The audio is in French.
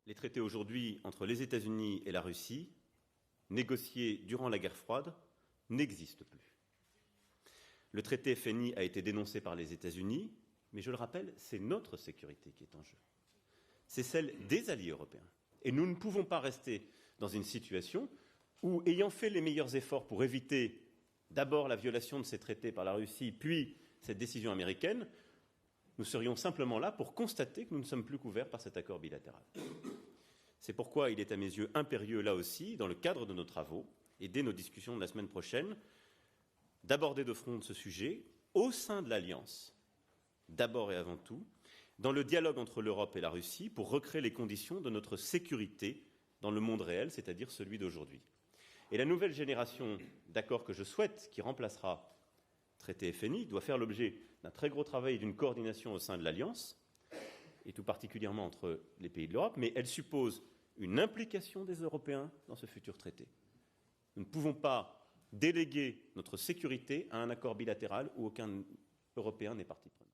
Les traités aujourd'hui entre les États-Unis et la Russie, négociés durant la guerre froide, n'existent plus. Le traité FNI a été dénoncé par les États-Unis, mais je le rappelle, c'est notre sécurité qui est en jeu. C'est celle des alliés européens. Et nous ne pouvons pas rester dans une situation où, ayant fait les meilleurs efforts pour éviter d'abord la violation de ces traités par la Russie, puis cette décision américaine, nous serions simplement là pour constater que nous ne sommes plus couverts par cet accord bilatéral. C'est pourquoi il est à mes yeux impérieux, là aussi, dans le cadre de nos travaux et dès nos discussions de la semaine prochaine, d'aborder de front ce sujet au sein de l'Alliance, d'abord et avant tout, dans le dialogue entre l'Europe et la Russie pour recréer les conditions de notre sécurité dans le monde réel, c'est-à-dire celui d'aujourd'hui. Et la nouvelle génération d'accords que je souhaite, qui remplacera le traité FNI, doit faire l'objet d'un très gros travail et d'une coordination au sein de l'Alliance, et tout particulièrement entre les pays de l'Europe, mais elle suppose une implication des Européens dans ce futur traité. Nous ne pouvons pas déléguer notre sécurité à un accord bilatéral où aucun Européen n'est partie prenante.